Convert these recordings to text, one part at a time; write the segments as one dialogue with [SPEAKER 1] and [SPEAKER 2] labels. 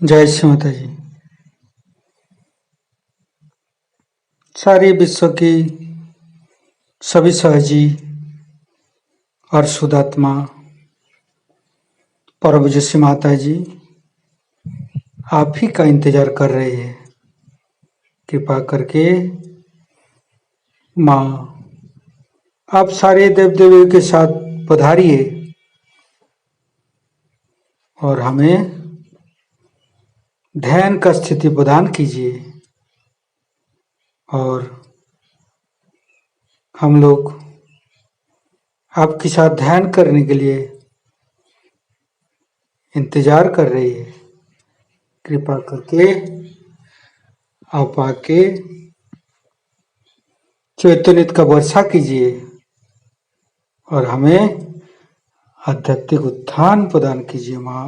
[SPEAKER 1] जय श्री माता जी। सारे विश्व की सभी सहजी और शुद्धात्मा परम पूज्य श्री माता जी आप ही का इंतजार कर रहे हैं। कृपा करके माँ आप सारे देव देवियों के साथ पधारिए और हमें ध्यान का स्थिति प्रदान कीजिए और हम लोग आपके साथ ध्यान करने के लिए इंतजार कर रहे हैं। कृपा करके आप आके चैतन्य का वर्षा कीजिए और हमें आध्यात्मिक उत्थान प्रदान कीजिए। माँ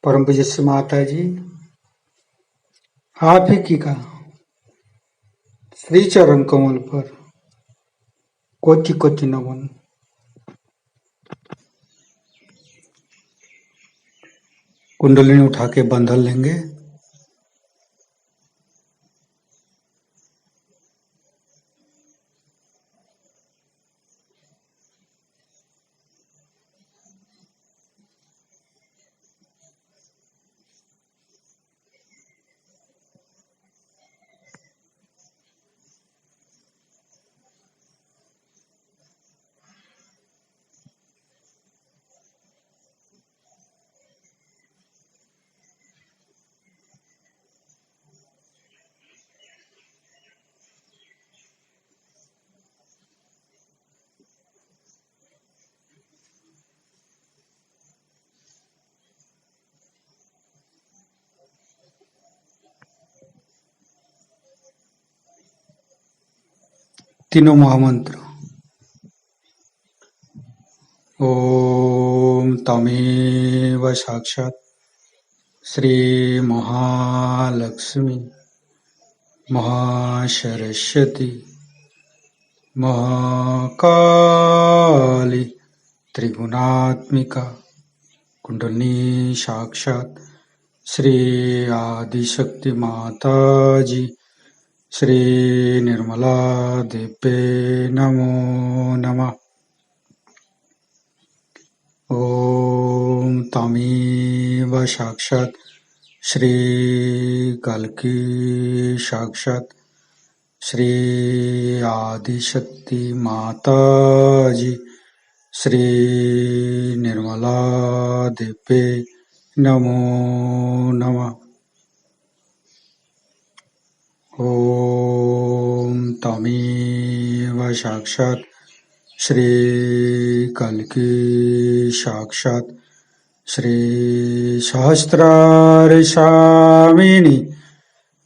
[SPEAKER 1] परम पूज्य श्री माता जी आप ही की का श्री चरण कमल पर कोटि कोटि नमन। कुंडलिनी उठा के बंधन लेंगे। तीनों महामंत्र। ओम तमेव साक्षात् श्री महालक्ष्मी महासरस्वती महाकाली त्रिगुणात्मिका कुंडलिनी साक्षात् श्री आदिशक्ति माता जी श्री निर्मला देवे नमो नमः। ओम तमेव साक्षात् श्री कल्की साक्षात् श्री आदिशक्ति माता जी श्री निर्मला देवे नमो नमः। ओम तमेव साक्षात् श्री कल्की साक्षात् श्री सहस्रार स्वामिनी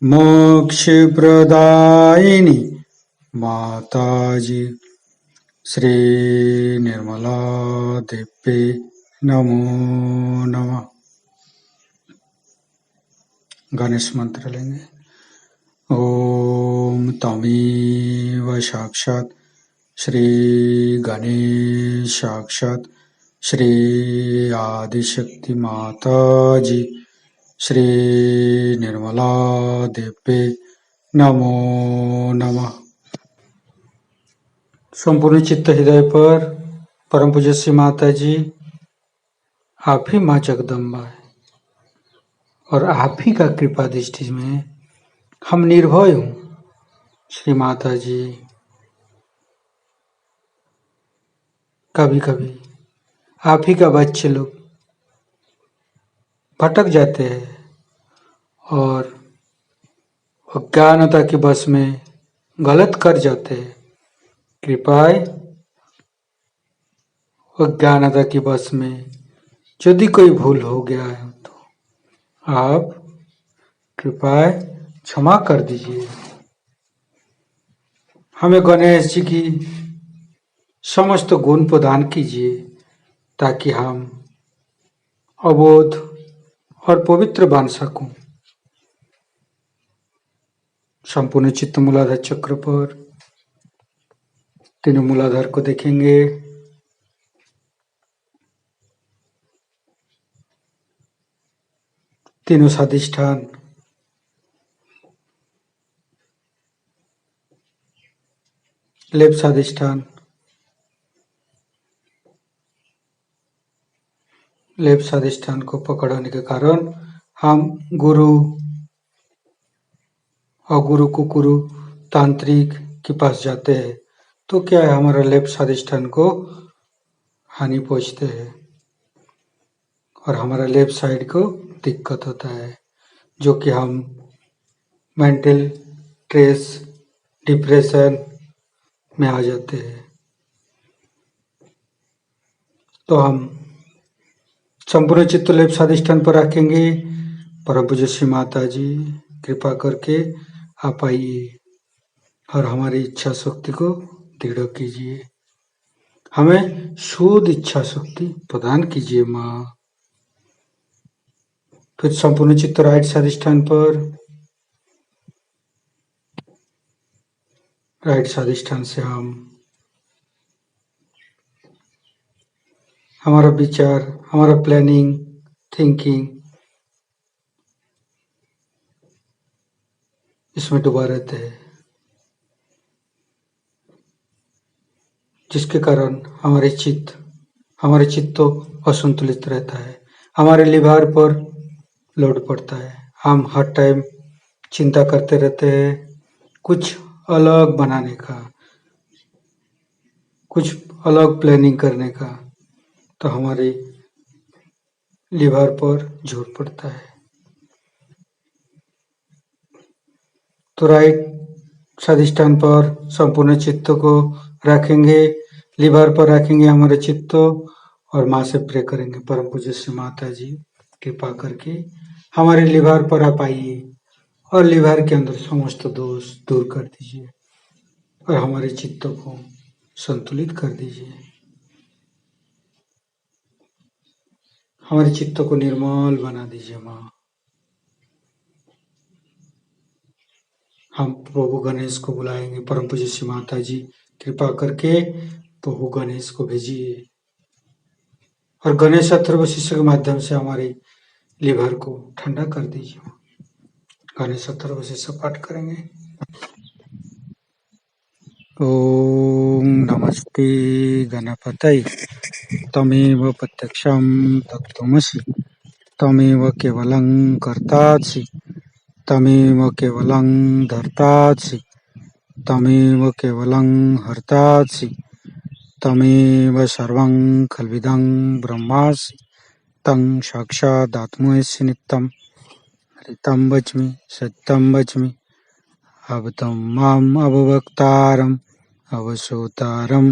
[SPEAKER 1] मोक्षप्रदायिनी माताजी श्री निर्मला देवे नमो नमः। गणेश मंत्र लेंगे। ओम तमेव साक्षात् श्री गणेश साक्षात् श्री आदिशक्ति माता जी श्री निर्मला देवे नमो नमः। संपूर्ण चित्त हृदय पर परम पूज्य श्री माता जी आप ही माँ जगदम्बा है और आप ही का कृपा दृष्टि में हम निर्भय हूँ। श्री माता जी कभी कभी आप ही का बच्चे लोग भटक जाते हैं और अज्ञानता के बस में गलत कर जाते हैं। कृपया अज्ञानता के बस में यदि कोई भूल हो गया है तो आप कृपया क्षमा कर दीजिए। हमें गणेश जी की समस्त गुण प्रदान कीजिए ताकि हम अबोध और पवित्र बन सकूं। संपूर्ण चित्त मूलाधार चक्र पर तीनों मूलाधार को देखेंगे। तीनों स्वादिष्ठान लेफ्ट स्वादिष्ठान लेफ्ट स्वादिष्ठान को पकड़ने के कारण हम गुरु और गुरु कुकुरु तांत्रिक के पास जाते हैं तो क्या है हमारा लेफ्ट स्वादिष्ठान को हानि पहुंचते हैं और हमारा लेफ्ट साइड को दिक्कत होता है जो कि हम मेंटल स्ट्रेस डिप्रेशन में आ जाते हैं। तो हम संपूर्ण चित्त लेफ्ट स्वादिष्ठान पर रखेंगे। परम पूज्य श्री माता जी कृपा करके आप आइए और हमारी इच्छा शक्ति को दृढ़ कीजिए, हमें शुद्ध इच्छा शक्ति प्रदान कीजिए माँ। फिर संपूर्ण चित्त राइट स्वादिष्ठान पर, राइट स्वादिष्ठान से हम हमारा विचार, हमारा प्लानिंग, थिंकिंग इसमें डूबा रहते हैं, जिसके कारण हमारे चित्त तो असंतुलित रहता है, हमारे लिवर पर लोड पड़ता है, हम हर टाइम चिंता करते रहते हैं कुछ अलग बनाने का, कुछ अलग प्लानिंग करने का, तो हमारे लिवर पर जोर पड़ता है। तो राइट स्वादिष्ठान पर संपूर्ण चित्त को रखेंगे, लिवर पर रखेंगे हमारे चित्त और माँ से प्रे करेंगे। परम पूज्य श्री माता जी कृपा करके हमारे लिवर पर आप आइए और लिवर के अंदर समस्त दोष दूर कर दीजिए और हमारे चित्त को संतुलित कर दीजिए, हमारे चित्त को निर्मल बना दीजिए माँ। हम प्रभु गणेश को बुलाएंगे। परम पूज्य श्री माता जी कृपा करके प्रभु गणेश को भेजिए और गणेश अथर्व शिष्य के माध्यम से हमारे लिवर को ठंडा कर दीजिए। गणेश अथर्व शिष्य पाठ करेंगे। ओम नमस्ते गणपतये तमेव प्रत्यक्षं तत्त्वमसि तमेव केवलं कर्तासि तमेव केवलं धर्तासि तमेव केवलं हर्तासि तमेव सर्वं खल्विदं ब्रह्मासि तं साक्षादात्मसि नित्यं हरितं वच्मि सत्यं वच्मि अवतं माम् अववक्तारम् अवसोतारम्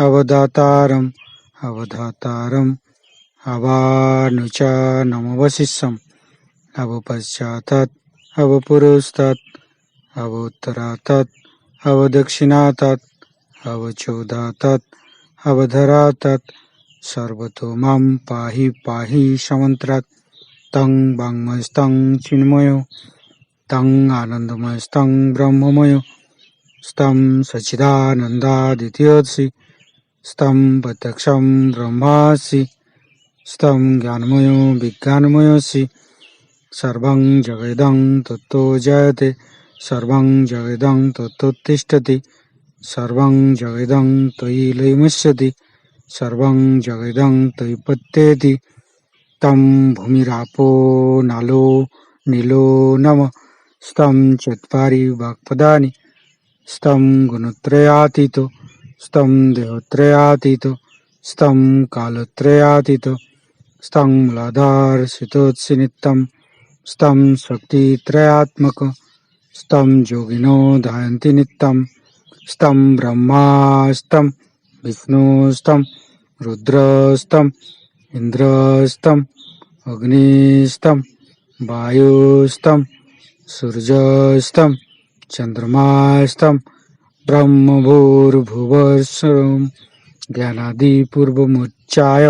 [SPEAKER 1] अवदातारम् अवधातारम् अवानुचानमवशिष्यम् अवपश्चातत् अवपुरस्तात् अवोत्तरातत् अवदक्षिणातत् अवचोदातत् अवधरातत् सर्वतो मां पाहि पाहि समन्त्रात् तं वाङ्मयस्तं चिन्मयो तं आनन्दमयस्तं ब्रह्ममयो स्तं सच्चिदानन्दादित्योऽसि स्तं प्रत्यक्षं ब्रह्मासि स्तं ज्ञानमयो विज्ञानमयोऽसि सर्वं जगदं तत्तो जयते सर्वं जगदं तत्तोत्तिष्ठति सर्वं जगदं त्वयि लयमुच्यते सर्वं जगदं त्वयि पत्येति तं भूमिरापो नालो नीलो नमः स्तं चत्वारि वाक्पदानि स्तं गुणत्रयातीतो स्तं देहत्रयातीतो स्तं कालत्रयातीतो स्तं मूलाधारसितोत्सि नित्यं स्तं शक्तित्रयात्मक स्तं योगिनो ध्यायन्ति नित्यं स्तं ब्रह्मास्तं विष्णुस्तं रुद्रस्तं इन्द्रस्तं अग्निस्तं वायुस्तं सूर्यस्तं चन्द्रमास्तं ब्रह्मभूर्भुवस्सुरं ज्ञानादिपूर्वमुच्चाय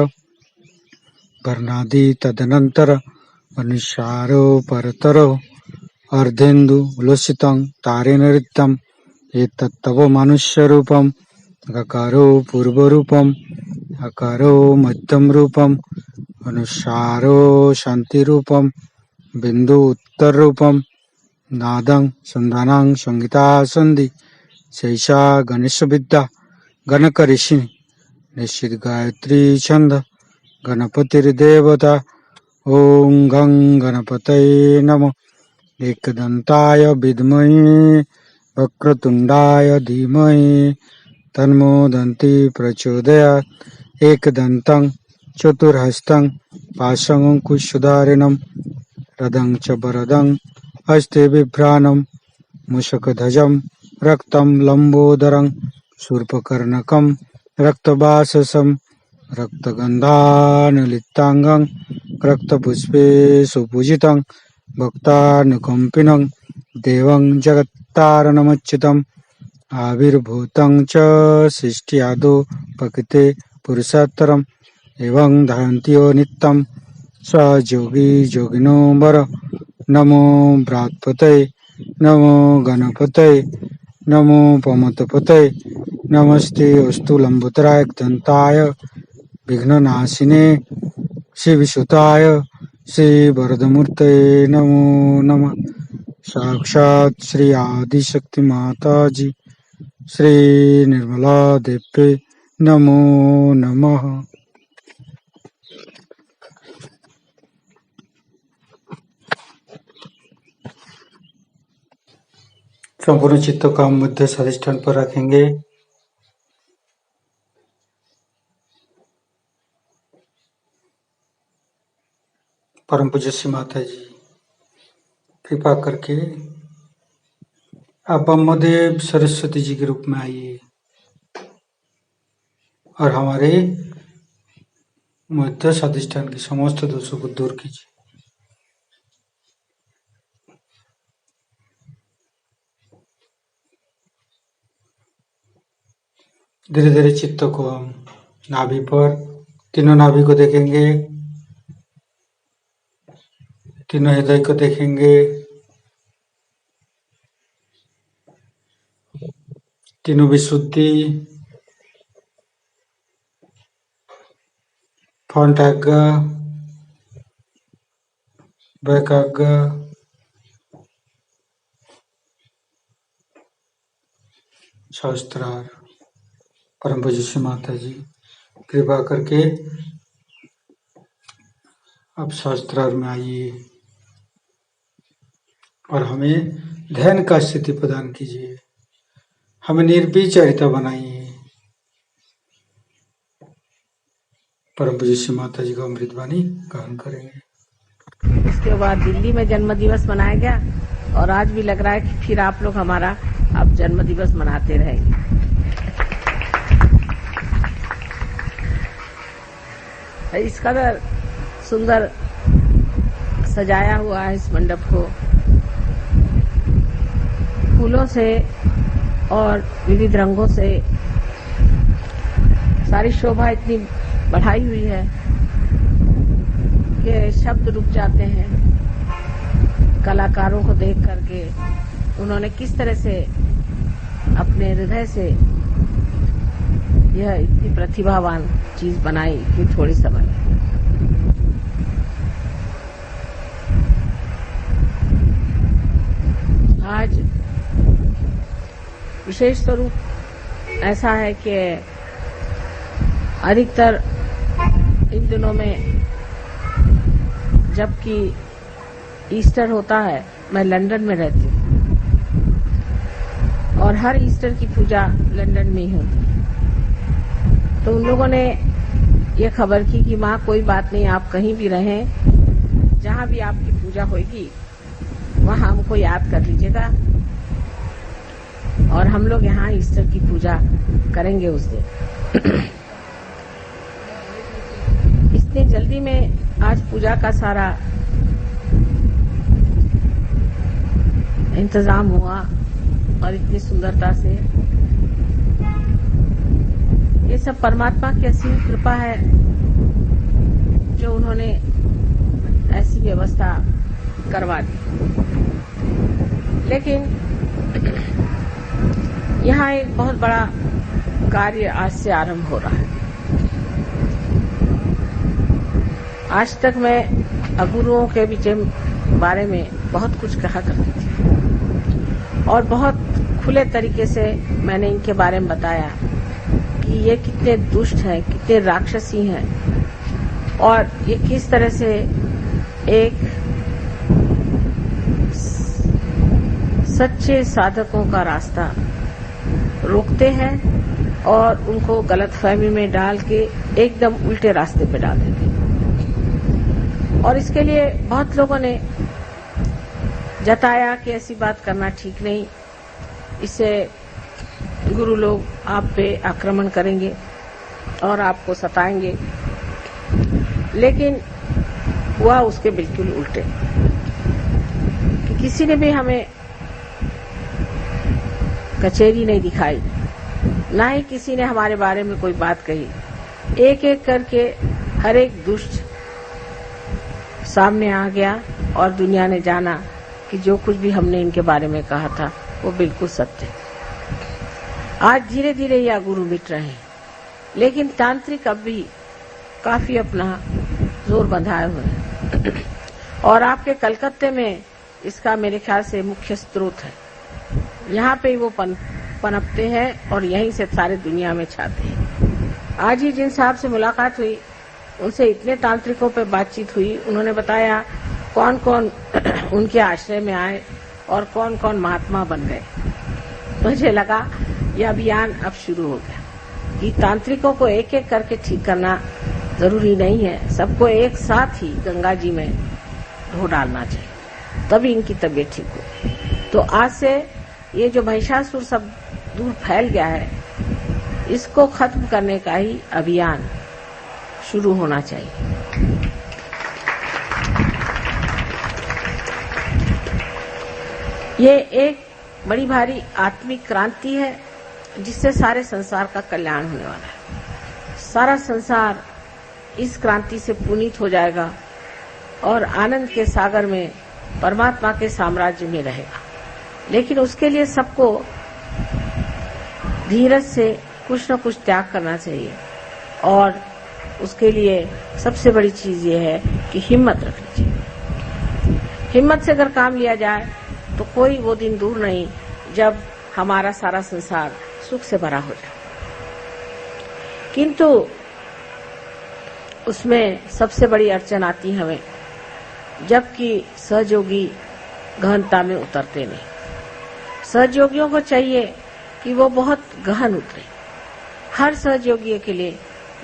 [SPEAKER 1] वर्णादि तदनन्तर अनुसारो परतरो अर्धेन्दु उल्लसितं तारेण ऋतं एतत्तव मनुष्यरूपम् अकारो पूर्वरूपम् अकारो मध्यमरूपम् अनुसारो शान्तिरूपम् बिंदु उत्तर रूपम नादं संधानं संगीता संधि शैषा गणेश विद्या गणकऋषि निश्चित गायत्री छंद गणपतिर्देवता ओं गं गणपतये नमः एकदन्ताय विद्महे वक्रतुंडाय धीमहि तन्नो दन्ति प्रचोदयात् एकदन्तं चतुर्हस्तं पाशमङ्कुशधारिणं रदं च वरदं हस्ते बिभ्राणं मूषकध्वजं रक्तं लम्बोदरं शूर्पकर्णकं रक्तवाससं रक्तगन्धानुलिप्ताङ्गं रक्तपुष्पे सुपूजितं भक्तानुकम्पिनं देवं जगत्तारणमच्युतम् आविर्भूतं च सृष्ट्यादौ प्रकृते पुरुषोत्तरम् एवं धारन्त्यो नित्यं स योगी योगिनो वर नमो बृहत्पतये नमो गणपतये नमो पमतपतये नमस्ते अस्तु लंबोदराय दंताय विघ्ननाशिने शिवसुताय श्री वरदमूर्तये नमो नमः। साक्षात् श्री आदिशक्ति माता जी श्री निर्मला देवी नमो नमः। संपूर्ण चित्त को हम मध्य अधिष्ठान पर रखेंगे। परम पूज्य श्री माता जी कृपा करके आप ब्रह्मदेव सरस्वती जी के रूप में आइए और हमारे मध्य अधिष्ठान के समस्त दोषों को दूर कीजिए। धीरे धीरे चित्त को हम नाभि पर तीनों नाभि को देखेंगे, तीनों हृदय को देखेंगे, तीनों विशुद्धि फंटाग्र वैकाग्र सहस्त्रार। परम पूज्य श्री माता जी कृपा करके आप सहस्त्रार में आइए और हमें ध्यान का स्थिति प्रदान कीजिए, हमें निर्विचारिता बनाइए। परम पूज्य श्री माता जी का अमृत वाणी गान करेंगे।
[SPEAKER 2] उसके बाद दिल्ली में जन्म दिवस मनाया गया और आज भी लग रहा है कि फिर आप लोग हमारा अब जन्म दिवस मनाते रहेंगे। इस कदर सुंदर सजाया हुआ है इस मंडप को फूलों से और विविध रंगों से, सारी शोभा इतनी बढ़ाई हुई है कि शब्द रुक जाते हैं कलाकारों को देख करके। उन्होंने किस तरह से अपने हृदय से यह इतनी प्रतिभावान चीज बनाई कि थोड़ी समय में। आज विशेष स्वरूप ऐसा है कि अधिकतर इन दिनों में जबकि ईस्टर होता है, मैं लंदन में रहती हूँ और हर ईस्टर की पूजा लंदन में ही होती है। तो उन लोगों ने ये खबर की कि माँ कोई बात नहीं, आप कहीं भी रहें, जहाँ भी आपकी पूजा होगी वहाँ हमको याद कर लीजिएगा और हम लोग यहाँ ईस्टर की पूजा करेंगे उस दिन। इतनी जल्दी में आज पूजा का सारा इंतजाम हुआ और इतनी सुंदरता से, ये सब परमात्मा की असीम कृपा है जो उन्होंने ऐसी व्यवस्था करवा दी। लेकिन यहाँ एक बहुत बड़ा कार्य आज से आरंभ हो रहा है। आज तक मैं गुरुओं के बारे में बहुत कुछ कहा करती थी और बहुत खुले तरीके से मैंने इनके बारे में बताया कि ये कितने दुष्ट हैं, कितने राक्षसी हैं और ये किस तरह से एक सच्चे साधकों का रास्ता रोकते हैं और उनको गलतफहमी में डाल के एकदम उल्टे रास्ते पे डाल देते हैं। और इसके लिए बहुत लोगों ने जताया कि ऐसी बात करना ठीक नहीं, इससे गुरु लोग आप पे आक्रमण करेंगे और आपको सताएंगे, लेकिन हुआ उसके बिल्कुल उल्टे कि किसी ने भी हमें कचेरी नहीं दिखाई, ना ही किसी ने हमारे बारे में कोई बात कही। एक एक करके हर एक दुष्ट सामने आ गया और दुनिया ने जाना कि जो कुछ भी हमने इनके बारे में कहा था वो बिल्कुल सत्य है। आज धीरे धीरे यह गुरु मिट रहे हैं, लेकिन तांत्रिक अब भी काफी अपना जोर बंधाए हुए हैं और आपके कलकत्ते में इसका मेरे ख्याल से मुख्य स्रोत है। यहाँ पे वो पनपते हैं और यहीं से सारे दुनिया में छाते हैं। आज ही जिन साहब से मुलाकात हुई उनसे इतने तांत्रिकों पे बातचीत हुई, उन्होंने बताया कौन कौन उनके आश्रय में आए और कौन कौन महात्मा बन गए। मुझे लगा यह अभियान अब शुरू हो गया कि तांत्रिकों को एक एक करके ठीक करना जरूरी नहीं है, सबको एक साथ ही गंगा जी में धो डालना चाहिए, तभी इनकी तबीयत ठीक हो। तो आज से ये जो महिषासुर सब दूर फैल गया है, इसको खत्म करने का ही अभियान शुरू होना चाहिए। ये एक बड़ी भारी आत्मिक क्रांति है जिससे सारे संसार का कल्याण होने वाला है। सारा संसार इस क्रांति से पुनीत हो जाएगा और आनंद के सागर में परमात्मा के साम्राज्य में रहेगा। लेकिन उसके लिए सबको धीरज से कुछ न कुछ त्याग करना चाहिए और उसके लिए सबसे बड़ी चीज ये है कि हिम्मत रखनी चाहिए। हिम्मत से अगर काम लिया जाए तो कोई वो दिन दूर नहीं जब हमारा सारा संसार सुख से भरा हो जाए। किंतु उसमें सबसे बड़ी अड़चन आती है हमें, जबकि सहयोगी गहनता में उतरते नहीं। सहयोगियों को चाहिए कि वो बहुत गहन उतरे। हर सहयोगी के लिए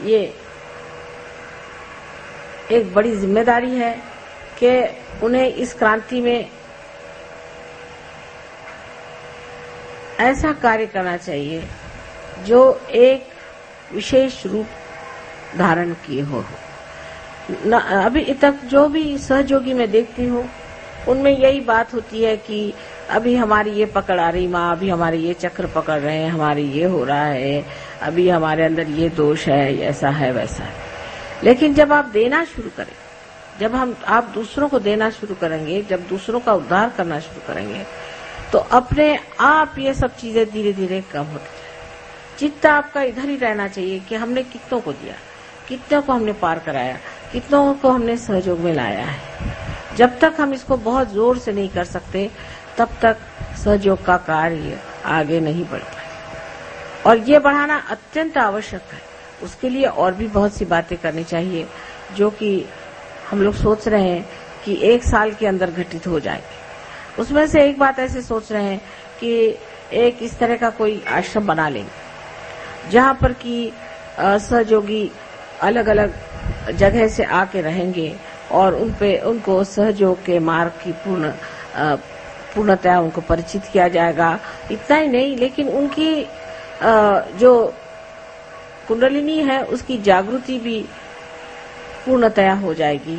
[SPEAKER 2] ये एक बड़ी जिम्मेदारी है कि उन्हें इस क्रांति में ऐसा कार्य करना चाहिए जो एक विशेष रूप धारण किए हो। अभी तक जो भी सहयोगी मैं देखती हूँ उनमें यही बात होती है कि अभी हमारी ये पकड़ आ रही माँ, अभी हमारे ये चक्र पकड़ रहे हैं, हमारे ये हो रहा है, अभी हमारे अंदर ये दोष है, ऐसा है वैसा है। लेकिन जब आप देना शुरू करें, जब आप दूसरों को देना शुरू करेंगे, जब दूसरों का उद्धार करना शुरू करेंगे, तो अपने आप ये सब चीजें धीरे धीरे कम होती जाए। चित्त आपका इधर ही रहना चाहिए कि हमने कितनों को दिया, कितनों को हमने पार कराया, कितनों को हमने सहयोग में लाया है। जब तक हम इसको बहुत जोर से नहीं कर सकते तब तक सहयोग का कार्य आगे नहीं बढ़ पाए और ये बढ़ाना अत्यंत आवश्यक है। उसके लिए और भी बहुत सी बातें करनी चाहिए जो कि हम लोग सोच रहे हैं कि 1 साल के अंदर घटित हो जाएगी। उसमें से एक बात ऐसे सोच रहे हैं कि एक इस तरह का कोई आश्रम बना लेंगे जहां पर कि सहयोगी अलग अलग जगह से आके रहेंगे और उनको सहयोग के मार्ग की पूर्णतया उनको परिचित किया जाएगा। इतना ही नहीं, लेकिन उनकी जो कुंडलिनी है उसकी जागृति भी पूर्णतया हो जाएगी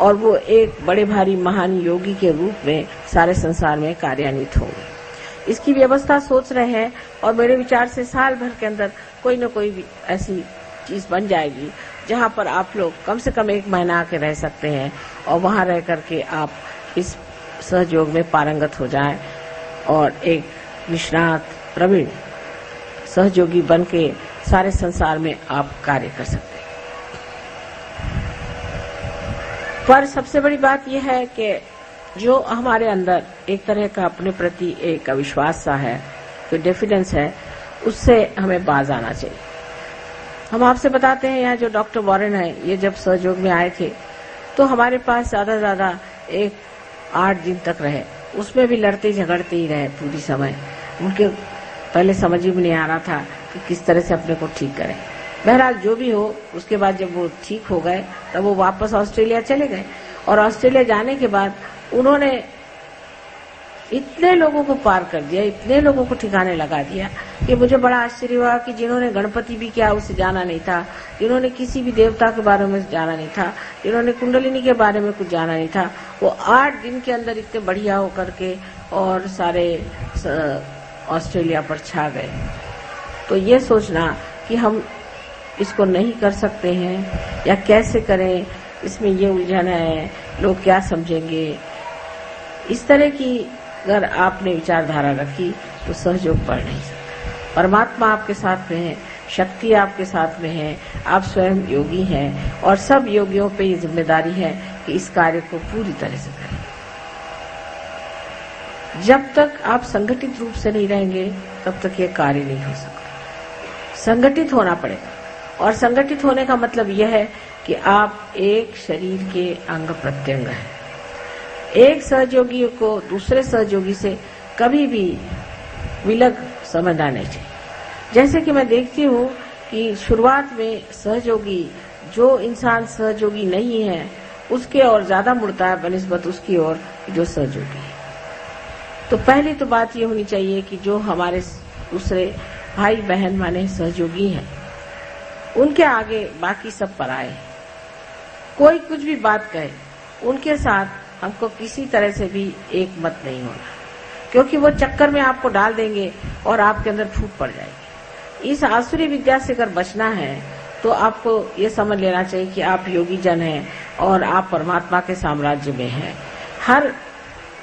[SPEAKER 2] और वो एक बड़े भारी महान योगी के रूप में सारे संसार में कार्यान्वित होंगे। इसकी व्यवस्था सोच रहे हैं और मेरे विचार से साल भर के अंदर कोई न कोई भी ऐसी चीज बन जाएगी जहां पर आप लोग कम से कम 1 महीना आके रह सकते हैं और वहां रह करके आप इस सहयोग में पारंगत हो जाएं और एक निष्णात प्रवीण सहयोगी बन के सारे संसार में आप कार्य कर सकते हैं। पर सबसे बड़ी बात यह है कि जो हमारे अंदर एक तरह का अपने प्रति एक अविश्वास सा है, जो डेफिडेंस है, उससे हमें बाज आना चाहिए। हम आपसे बताते हैं, यहाँ जो डॉक्टर वॉरेन है, ये जब सहयोग में आए थे तो हमारे पास ज्यादा से ज्यादा 8 दिन तक रहे। उसमें भी लड़ते झगड़ते ही रहे पूरी समय। उनके पहले समझ ही में नहीं आ रहा था कि किस तरह से अपने को ठीक करें। बहरहाल जो भी हो, उसके बाद जब वो ठीक हो गए तब वो वापस ऑस्ट्रेलिया चले गए। और ऑस्ट्रेलिया जाने के बाद उन्होंने इतने लोगों को पार कर दिया, इतने लोगों को ठिकाने लगा दिया कि मुझे बड़ा आश्चर्य हुआ कि जिन्होंने गणपति भी क्या उसे जाना नहीं था, जिन्होंने किसी भी देवता के बारे में जाना नहीं था, जिन्होंने कुंडलिनी के बारे में कुछ जाना नहीं था, वो 8 दिन के अंदर इतने बढ़िया होकर के और सारे ऑस्ट्रेलिया पर छा गए। तो ये सोचना कि हम इसको नहीं कर सकते हैं या कैसे करें, इसमें ये उलझन है, लोग क्या समझेंगे, इस तरह की अगर आपने विचारधारा रखी तो सहयोग बढ़ नहीं सकता। परमात्मा आपके साथ में है, शक्ति आपके साथ में है, आप स्वयं योगी हैं और सब योगियों पे ये जिम्मेदारी है कि इस कार्य को पूरी तरह से करें। जब तक आप संगठित रूप से नहीं रहेंगे तब तक ये कार्य नहीं हो सकता। संगठित होना पड़ेगा और संगठित होने का मतलब यह है कि आप एक शरीर के अंग प्रत्यंग हैं। एक सहयोगी को दूसरे सहयोगी से कभी भी विलग समझना नहीं चाहिए। जैसे कि मैं देखती हूँ कि शुरुआत में सहयोगी, जो इंसान सहयोगी नहीं है उसके ओर ज्यादा मुड़ता है बनिस्बत उसकी ओर जो सहयोगी है। तो पहली तो बात ये होनी चाहिए कि जो हमारे दूसरे भाई बहन माने सहयोगी हैं, उनके आगे बाकी सब पराए। कोई कुछ भी बात कहे, उनके साथ हमको किसी तरह से भी एक मत नहीं होना, क्योंकि वो चक्कर में आपको डाल देंगे और आपके अंदर फूट पड़ जाएगी। इस आसुरी विद्या से अगर बचना है तो आपको ये समझ लेना चाहिए कि आप योगी जन हैं और आप परमात्मा के साम्राज्य में हैं। हर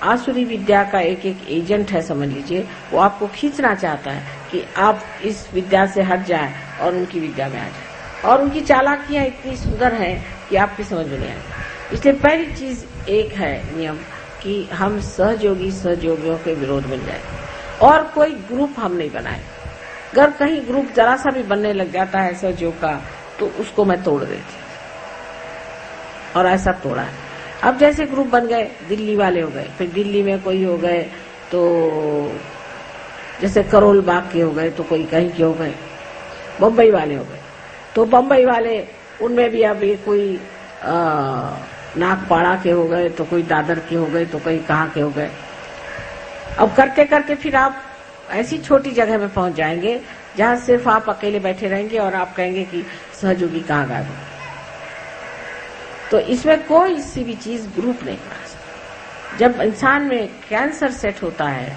[SPEAKER 2] आसुरी विद्या का एक एक एजेंट है, समझ लीजिए, वो आपको खींचना चाहता है कि आप इस विद्या से हट जाएं और उनकी विद्या में आ जाएं। और उनकी चालाकियां इतनी सुंदर हैं कि आपकी समझ में नहीं आएगी। इसलिए पहली चीज एक है नियम कि हम सहयोगियों के विरोध में जाए और कोई ग्रुप हम नहीं बनाए। अगर कहीं ग्रुप जरा सा भी बनने लग जाता है सहयोग का तो उसको मैं तोड़ देती और ऐसा तोड़ा है। अब जैसे ग्रुप बन गए, दिल्ली वाले हो गए, फिर दिल्ली में कोई हो गए, तो जैसे करोल बाग के हो गए तो कोई कहीं के हो गए, बम्बई वाले हो गए तो बम्बई वाले, उनमें भी अब ये कोई नागपाड़ा के हो गए तो कोई दादर के हो गए तो कोई कहाँ के हो गए। अब करते करते फिर आप ऐसी छोटी जगह में पहुंच जाएंगे जहां सिर्फ आप अकेले बैठे रहेंगे और आप कहेंगे कि सहयोगी कहाँ गायब हो। तो इसमें कोई सी भी चीज ग्रुप नहीं बना सकती। जब इंसान में कैंसर सेट होता है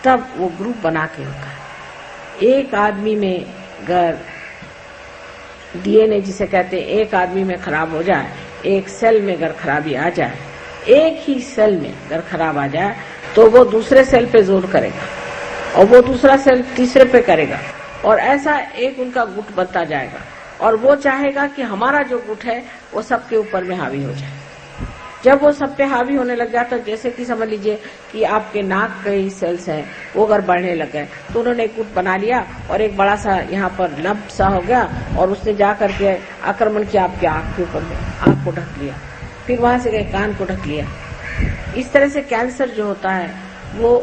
[SPEAKER 2] तब वो ग्रुप बना के होता है। एक आदमी में अगर डीएनए जिसे कहते हैं, एक आदमी में खराब हो जाए, एक सेल में अगर खराबी आ जाए, एक ही सेल में अगर खराब आ जाए तो वो दूसरे सेल पे जोर करेगा और वो दूसरा सेल तीसरे पे करेगा और ऐसा एक उनका गुट बनता जाएगा और वो चाहेगा कि हमारा जो गुट है वो सबके ऊपर में हावी हो जाए। जब वो सब पे हावी होने लग जाता है, जैसे कि समझ लीजिए कि आपके नाक के ही सेल्स हैं वो अगर बढ़ने लग गए तो उन्होंने एक गुट बना लिया और एक बड़ा सा यहाँ पर लंप सा हो गया और उसने जा करके आक्रमण किया आपके आंख के ऊपर में, आंख को ढक लिया, फिर वहां से गए कान को ढक लिया। इस तरह से कैंसर जो होता है वो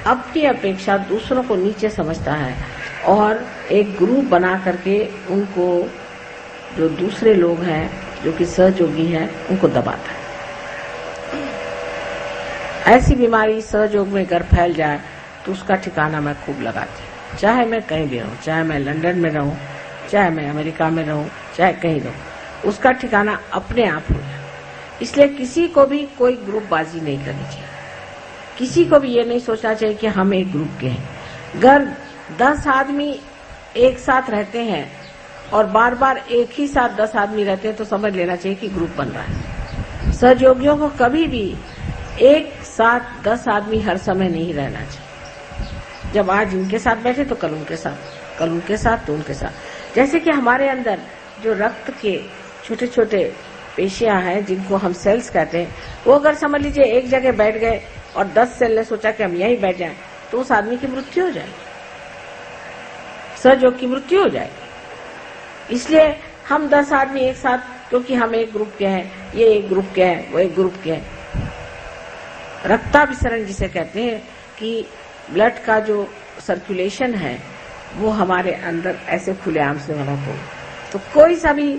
[SPEAKER 2] अपनी अपेक्षा दूसरों को नीचे समझता है और एक ग्रुप बना करके उनको, जो दूसरे लोग हैं जो कि सहयोगी हैं, उनको दबाता है। ऐसी बीमारी सहयोग में अगर फैल जाए तो उसका ठिकाना मैं खूब लगाती हूँ। चाहे मैं कहीं भी रहूँ, चाहे मैं लंदन में रहूँ, चाहे मैं अमेरिका में रहूँ, चाहे कहीं रहूँ, उसका ठिकाना अपने आप हो जाए। इसलिए किसी को भी कोई ग्रुपबाजी नहीं करनी चाहिए। किसी को भी ये नहीं सोचना चाहिए कि हम एक ग्रुप के हैं। अगर 10 आदमी एक साथ रहते हैं और बार बार एक ही साथ 10 आदमी रहते हैं तो समझ लेना चाहिए कि ग्रुप बन रहा है। सहयोगियों को कभी भी एक साथ 10 आदमी हर समय नहीं रहना चाहिए। जब आज इनके साथ बैठे तो कल उनके साथ, कल उनके साथ तो उनके साथ। जैसे कि हमारे अंदर जो रक्त के छोटे छोटे पेशियां हैं जिनको हम सेल्स कहते हैं, वो अगर समझ लीजिए एक जगह बैठ गए और 10 सेल ने सोचा कि हम यहीं बैठ जाएं, तो उस आदमी की मृत्यु हो जाएगी, सहयोग की मृत्यु हो जाएगी। इसलिए हम 10 आदमी एक साथ, क्योंकि हम एक ग्रुप के हैं, ये एक ग्रुप के हैं, वो एक ग्रुप के हैं। रक्ताभिसरण जिसे कहते हैं कि ब्लड का जो सर्कुलेशन है वो हमारे अंदर ऐसे खुलेआम से होना चाहिए। तो कोई सा भी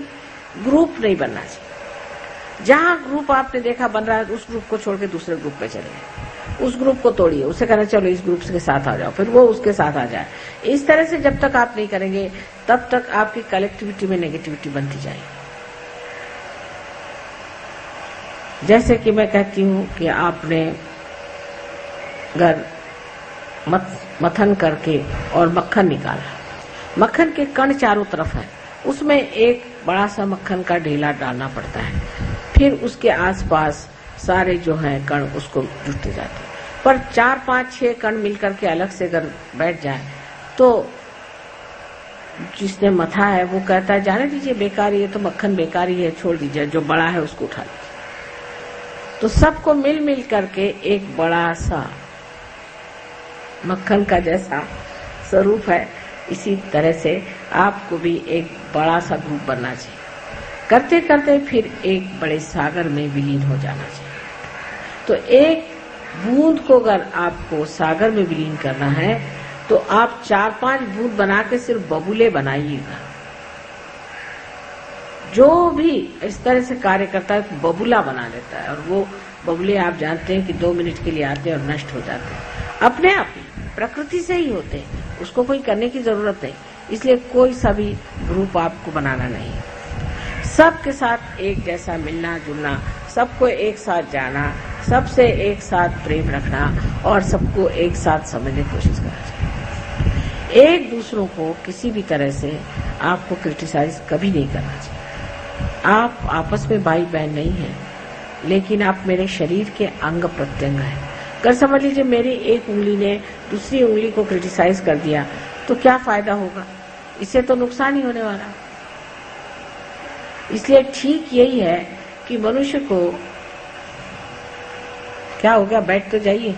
[SPEAKER 2] ग्रुप नहीं बनना चाहिए। जहां ग्रुप आपने देखा बन रहा है, उस ग्रुप को छोड़ के दूसरे ग्रुप पे चले, उस ग्रुप को तोड़िए, उसे कहना चलो इस ग्रुप के साथ आ जाओ, फिर वो उसके साथ आ जाए। इस तरह से जब तक आप नहीं करेंगे तब तक आपकी कलेक्टिविटी में नेगेटिविटी बनती जाएगी। जैसे कि मैं कहती हूँ कि आपने घर मथन करके और मक्खन निकाला, मक्खन के कण चारों तरफ है, उसमें एक बड़ा सा मक्खन का ढेला डालना पड़ता है, फिर उसके आसपास सारे जो हैं कण उसको जुटते जाते हैं। पर 4, 5, 6 कण मिलकर के अलग से अगर बैठ जाए तो जिसने मथा है वो कहता है जाने दीजिए, बेकार, ये तो मक्खन बेकार ही है, छोड़ दीजिए, जो बड़ा है उसको उठा लीजिए। तो सबको मिल मिल करके एक बड़ा सा मक्खन का जैसा स्वरूप है, इसी तरह से आपको भी एक बड़ा सा ग्रुप बनना चाहिए। करते करते फिर एक बड़े सागर में विलीन हो जाना चाहिए। तो एक बूंद को अगर आपको सागर में विलीन करना है तो आप 4-5 बूंद बना के सिर्फ बबूले बनाइएगा। जो भी इस तरह से कार्य करता है बबूला बना लेता है, और वो बबूले आप जानते हैं कि 2 मिनट के लिए आते हैं और नष्ट हो जाते हैं, अपने आप ही प्रकृति से ही होते हैं, उसको कोई करने की जरूरत नहीं। इसलिए कोई सा भी ग्रुप आपको बनाना नहीं, सबके साथ एक जैसा मिलना जुलना, सबको एक साथ जाना, सबसे एक साथ प्रेम रखना और सबको एक साथ समझने की कोशिश करना चाहिए। एक दूसरों को किसी भी तरह से आपको क्रिटिसाइज कभी नहीं करना चाहिए। आप आपस में भाई बहन नहीं हैं, लेकिन आप मेरे शरीर के अंग प्रत्यंग हैं। अगर समझ लीजिए मेरी एक उंगली ने दूसरी उंगली को क्रिटिसाइज कर दिया तो क्या फायदा होगा, इससे तो नुकसान ही होने वाला। इसलिए ठीक यही है कि मनुष्य को क्या हो गया, बैठ तो जाइए।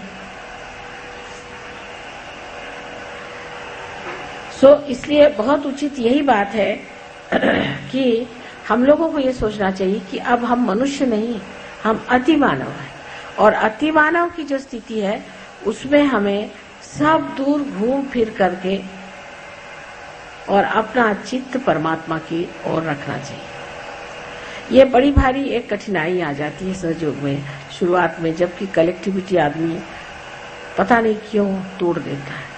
[SPEAKER 2] इसलिए बहुत उचित यही बात है कि हम लोगों को ये सोचना चाहिए कि अब हम मनुष्य नहीं, हम अति मानव हैं, और अति मानव की जो स्थिति है उसमें हमें सब दूर घूम फिर करके और अपना चित्त परमात्मा की ओर रखना चाहिए। ये बड़ी भारी एक कठिनाई आ जाती है सहयोग में शुरुआत में, जबकि कलेक्टिविटी आदमी पता नहीं क्यों तोड़ देता है।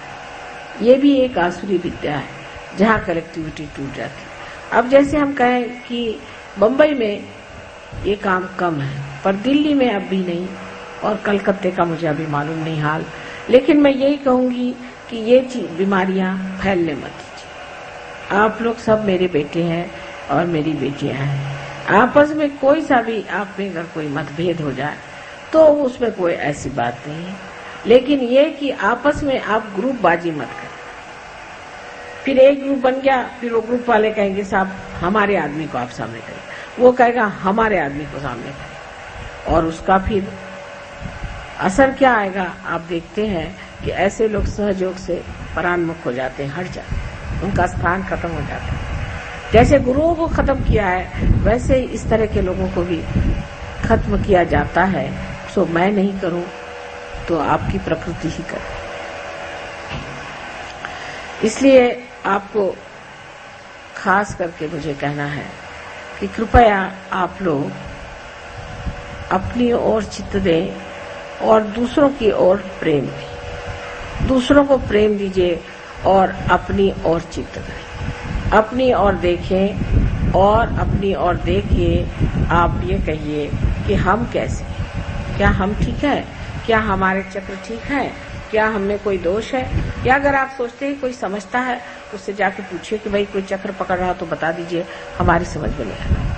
[SPEAKER 2] ये भी एक आसुरी विद्या है जहाँ कलेक्टिविटी टूट जाती है। अब जैसे हम कहें कि बम्बई में ये काम कम है, पर दिल्ली में अब भी नहीं, और कलकत्ते का मुझे अभी मालूम नहीं हाल, लेकिन मैं यही कहूंगी कि ये बीमारियां फैलने मत दीजिए। आप लोग सब मेरे बेटे हैं और मेरी बेटियां हैं, आपस में कोई सा भी आप में अगर कोई मतभेद हो जाए तो उसमें कोई ऐसी बात नहीं है, लेकिन ये कि आपस में आप ग्रुप बाजी मत करें। फिर एक ग्रुप बन गया, फिर वो ग्रुप वाले कहेंगे साहब हमारे आदमी को आप सामने करें, वो कहेगा हमारे आदमी को सामने करें, और उसका फिर असर क्या आएगा आप देखते हैं कि ऐसे लोग सहयोग से परान्मुख हो जाते हैं, हट जाते हैं, उनका स्थान खत्म हो जाता है। जैसे गुरुओं को खत्म किया है वैसे ही इस तरह के लोगों को भी खत्म किया जाता है। सो मैं नहीं करूं तो आपकी प्रकृति ही करे। इसलिए आपको खास करके मुझे कहना है कि कृपया आप लोग अपनी ओर चित्त दें और दूसरों की ओर प्रेम दें। दूसरों को प्रेम दीजिए और अपनी ओर चित्त दें, अपनी ओर देखें और अपनी ओर देखिए। आप ये कहिए कि हम कैसे हैं, क्या हम ठीक है, क्या हमारे चक्र ठीक है, क्या हमें कोई दोष है, या अगर आप सोचते हैं कोई समझता है उससे जाके पूछिए कि भाई कोई चक्र पकड़ रहा तो बता दीजिए, हमारी समझ में नहीं आना।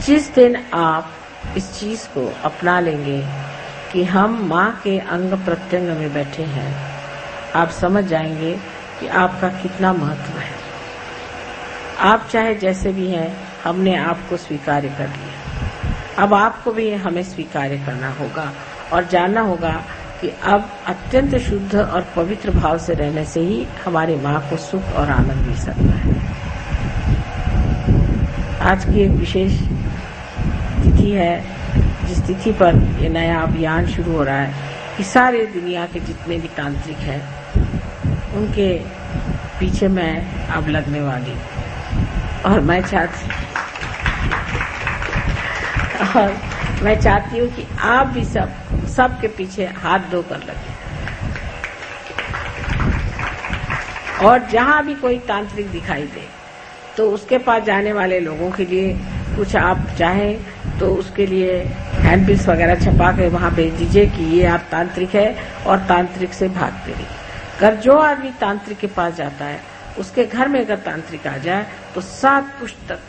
[SPEAKER 2] जिस दिन आप इस चीज को अपना लेंगे कि हम माँ के अंग प्रत्यंग में बैठे हैं, आप समझ जाएंगे कि आपका कितना महत्व है। आप चाहे जैसे भी हैं, हमने आपको स्वीकार कर लिया। अब आपको भी हमें स्वीकार करना होगा और जानना होगा कि अब अत्यंत शुद्ध और पवित्र भाव से रहने से ही हमारी माँ को सुख और आनंद मिल सकता है। आज की एक विशेष तिथि है, जिस तिथि पर ये नया अभियान शुरू हो रहा है कि सारे दुनिया के जितने भी तांत्रिक हैं उनके पीछे मैं अब लगने वाली और मैं चाहती हूँ कि आप भी सबके पीछे हाथ धोकर लगे और जहाँ भी कोई तांत्रिक दिखाई दे तो उसके पास जाने वाले लोगों के लिए कुछ आप चाहें तो उसके लिए हैंडबिल्स वगैरह छपा के वहाँ भेज दीजिए कि ये आप तांत्रिक है और तांत्रिक से भागते रहिए। अगर जो आदमी तांत्रिक के पास जाता है उसके घर में अगर तांत्रिक आ जाए तो 7 पुश्त तक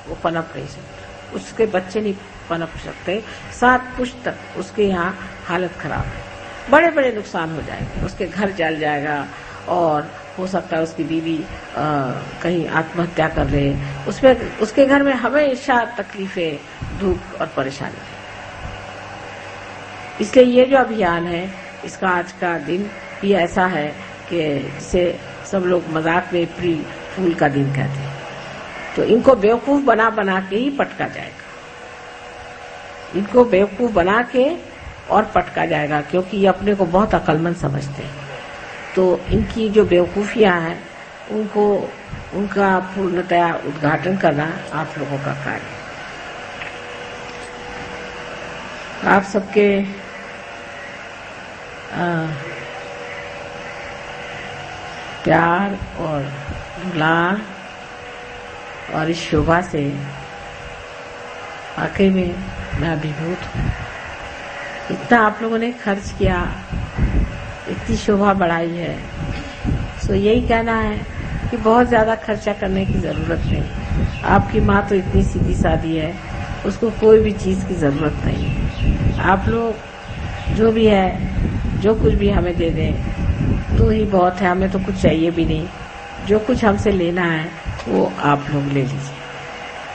[SPEAKER 2] वो पनप नहीं सकते, उसके बच्चे नहीं पनप सकते। 7 पुश्त तक उसके यहाँ हालत खराब है, बड़े बड़े नुकसान हो जाएंगे, उसके घर जल जाएगा और हो सकता है उसकी बीवी कहीं आत्महत्या कर ले, उसमें उसके घर में हमेशा तकलीफें, दुख और परेशानी है। इसलिए ये जो अभियान है इसका आज का दिन भी ऐसा है कि जिसे सब लोग मजाक में अप्रैल फूल का दिन कहते हैं। तो इनको बेवकूफ बना बना के ही पटका जाएगा, इनको बेवकूफ बना के और पटका जाएगा, क्योंकि ये अपने को बहुत अक्लमंद समझते हैं। तो इनकी जो बेवकूफियां हैं उनका पूर्णतया उद्घाटन करना आप लोगों का कार्य। आप सबके प्यार और दुलार और इस शोभा से वाकई में मैं अभिभूत हूँ। इतना आप लोगों ने खर्च किया, इतनी शोभा बढ़ाई है, सो यही कहना है कि बहुत ज्यादा खर्चा करने की जरूरत नहीं। आपकी माँ तो इतनी सीधी सादी है, उसको कोई भी चीज की जरूरत नहीं। आप लोग जो भी है, जो कुछ भी हमें दे दें तो ही बहुत है, हमें तो कुछ चाहिए भी नहीं। जो कुछ हमसे लेना है वो आप लोग ले लीजिए।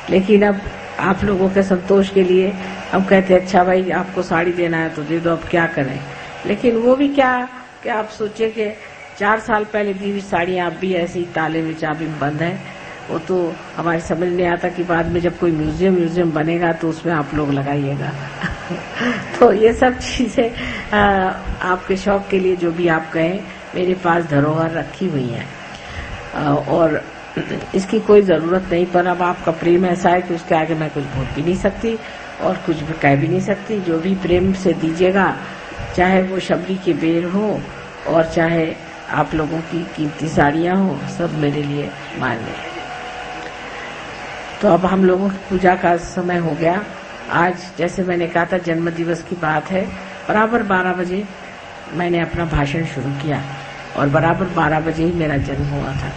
[SPEAKER 2] लेकिन अब आप लोगों के संतोष के लिए हम कहते हैं अच्छा भाई आपको साड़ी देना है तो दे दो, अब क्या करें। लेकिन वो भी क्या कि आप सोचे कि 4 साल पहले दी हुई साड़ियाँ आप भी ऐसी ताले में चाबी में बंद है। वो तो हमारे समझ नहीं आता कि बाद में जब कोई म्यूजियम बनेगा तो उसमें आप लोग लगाइएगा। तो ये सब चीजें आपके शौक के लिए जो भी आप कहें, मेरे पास धरोहर रखी हुई है और इसकी कोई जरूरत नहीं। पर अब आपका प्रेम ऐसा है कि उसके आगे मैं कुछ बोल भी नहीं सकती और कुछ भी कह भी नहीं सकती। जो भी प्रेम से दीजिएगा, चाहे वो शबरी के बेर हो और चाहे आप लोगों की कीमती साड़ियां हो, सब मेरे लिए मान्य है। तो अब हम लोगों की पूजा का समय हो गया। आज जैसे मैंने कहा था जन्म दिवस की बात है, बराबर 12 बजे मैंने अपना भाषण शुरू किया और बराबर 12 बजे ही मेरा जन्म हुआ था।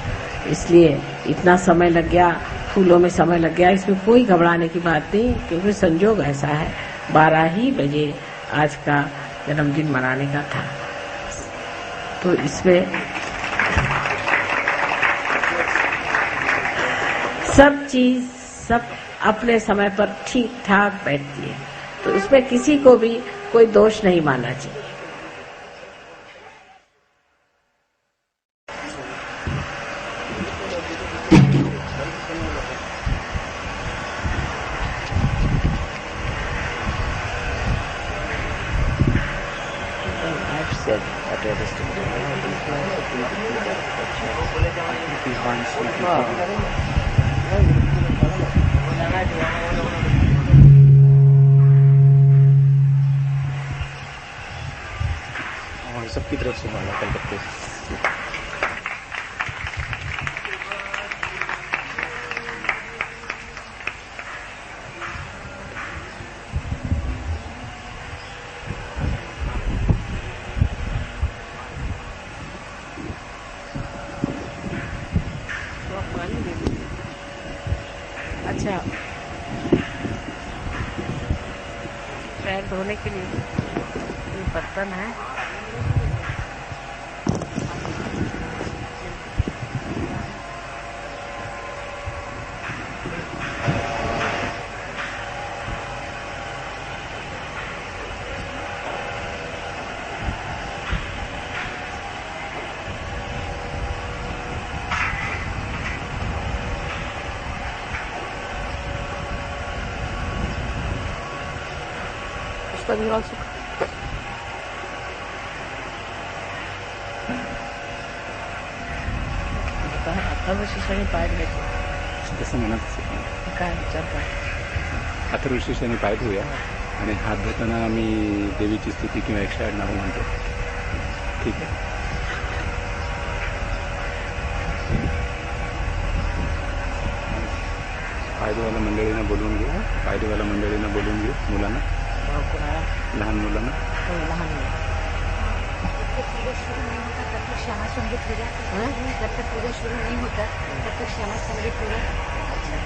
[SPEAKER 2] इसलिए इतना समय लग गया, फूलों में समय लग गया, इसमें कोई घबराने की बात नहीं, क्योंकि संजोग ऐसा है 12 ही बजे आज का जन्मदिन मनाने का था। तो इसमें सब चीज सब अपने समय पर ठीक ठाक बैठती है, तो इसमें किसी को भी कोई दोष नहीं मानना चाहिए।
[SPEAKER 3] सबकी तरफ से माना कलकत्ते
[SPEAKER 2] अच्छा, पैर धोने के लिए ये बर्तन है। Study also. अथर्व शिष्याने पाय घ्यायचे
[SPEAKER 3] तसं म्हणत असेल.
[SPEAKER 2] काय विचार काय
[SPEAKER 3] अथर्व शीर्षाने पाय धुया आणि हात धुताना आम्ही देवीची स्तुती किंवा 108 नावं म्हणतो. ठीक आहे. पाय धुवायला मंडळींना बोलवून घेऊ. पाय धुवायला मंडळींना बोलवून घेऊ. मुलांना,
[SPEAKER 2] कोणाला
[SPEAKER 3] लहान मुलांना.
[SPEAKER 2] हो, लहान मुलं.
[SPEAKER 4] श्यामा संगीत पूजा जब तक पूजा शुरू नहीं होता तब तक श्यामा संगीत पूजा अच्छा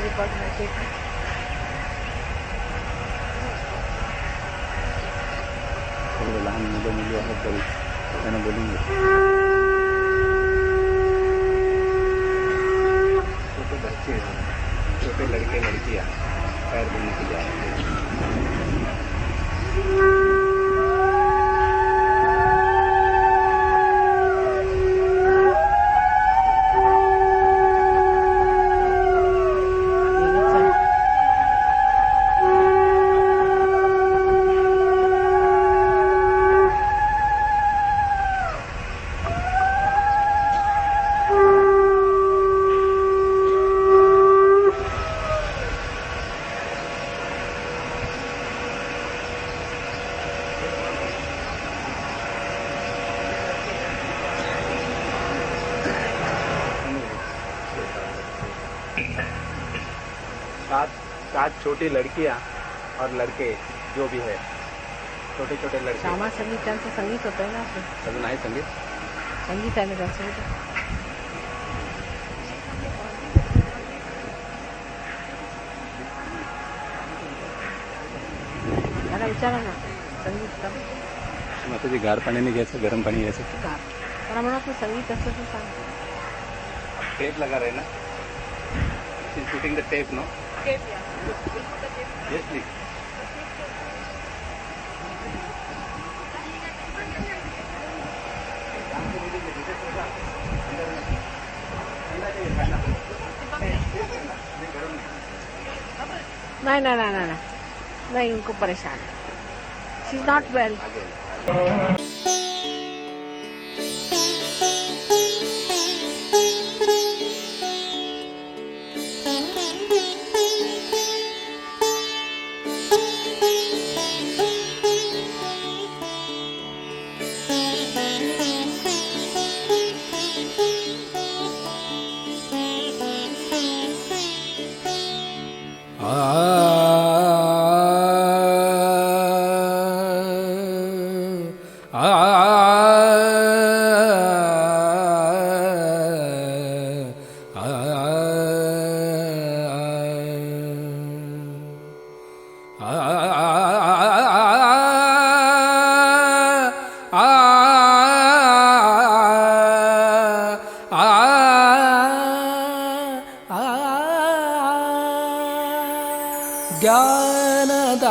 [SPEAKER 4] रिकॉर्ड होते
[SPEAKER 3] सगळे लहान मुलं मुली आहेत तरी त्यांना बोलून घेऊ. छोटे बच्चे, छोटे लड़के लड़कियाँ पैर धोने के लिए आए हैं. सात छोटी लड़कियां और लड़के जो भी है, छोटे छोटे लड़के.
[SPEAKER 2] श्यामा संगीत त्यांचं संगीत होतं ना असं
[SPEAKER 3] अजून आहे संगीत.
[SPEAKER 2] संगीत आहे ना त्यांचं होतं. त्याला विचारा ना संगीत का
[SPEAKER 3] माताजी गार पाण्याने घ्यायचं, गरम पाणी घ्यायचं.
[SPEAKER 2] त्याला म्हणा तू संगीत असं तू सांग.
[SPEAKER 3] टेप लगा रहे ना. She's putting the tape, no? Yes, please.
[SPEAKER 2] नहीं नहीं नहीं नहीं नहीं उनको परेशान she is not well.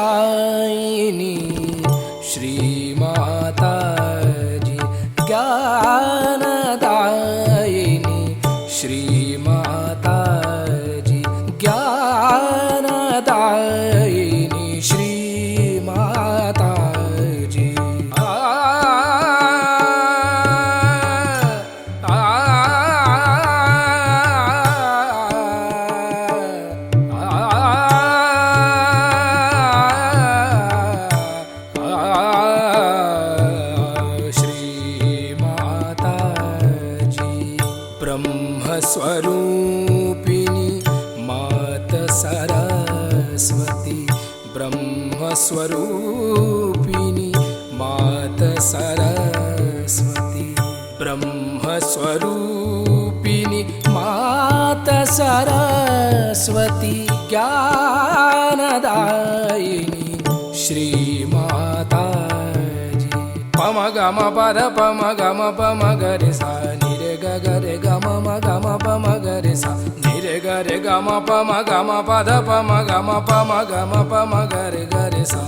[SPEAKER 5] ज्ञानदायिनी Shrimataji, ज्ञानदायिनी Shrimataji, ज्ञानदायिनी Shrimataji. ब्रह्मस्वरूपिणी मात सरस्वती, ब्रह्मस्वरूपिणी मात सरस्वती, ब्रह्मस्वरूपिणी मात सरस्वती, ज्ञानदायिनी श्रीमाताजी. पम गम पद पम गम पम गरे सा निरे ग गरे गम म गम पम गरे सा निरे गरे गम पम गम पद पम गम पम गरे गरे सा.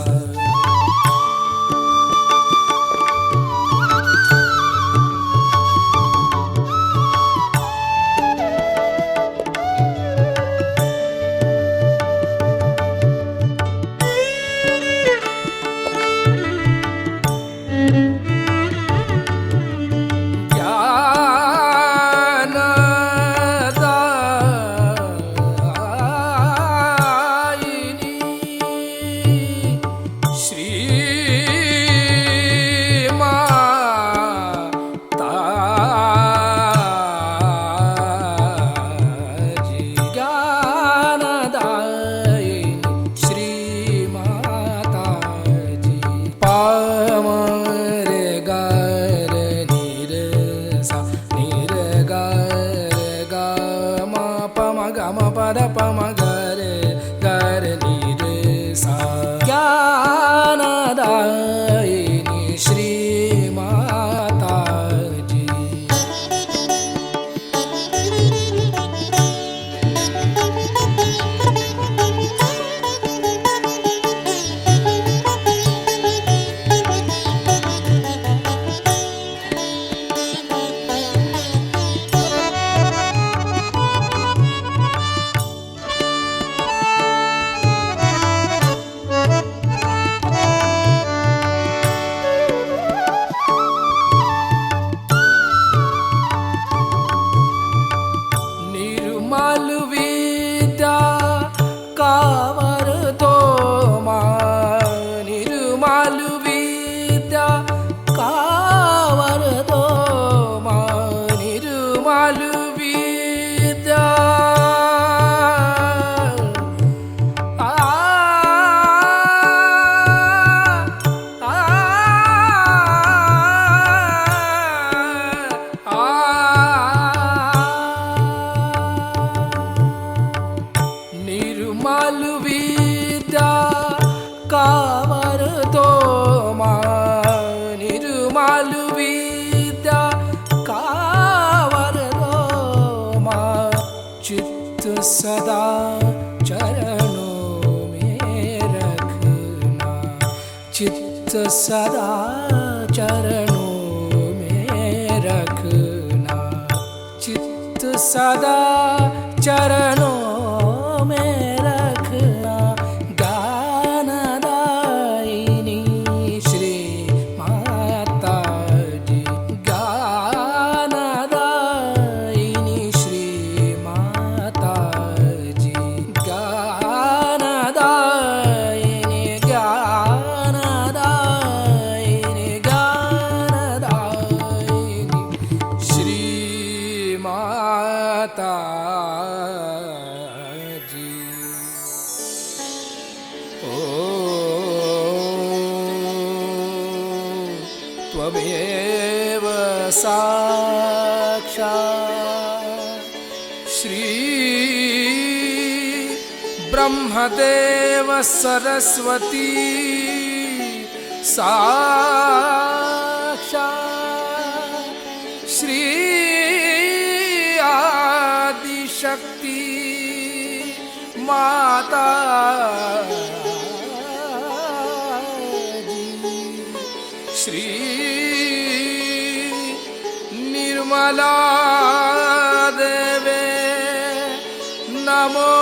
[SPEAKER 5] विद्या कावर दो निर्मल विद्या कावर दो चित्त सदा चरणों में रखना, चित्त सदा चरणों में रखना, चित्त सदा चरणों में रखना। ज्ञानदायिनी श्री माता जी, ज्ञानदायिनी श्री माता जी, ज्ञानदायिनी ज्ञानदायिनी ज्ञानदायिनी श्री माता जी। ओ त्वमेव साक्षात् श्री ब्रह्मदेव सरस्वती साक्षात् श्री आदिशक्ति माता जी, श्री निर्मला देवे नमो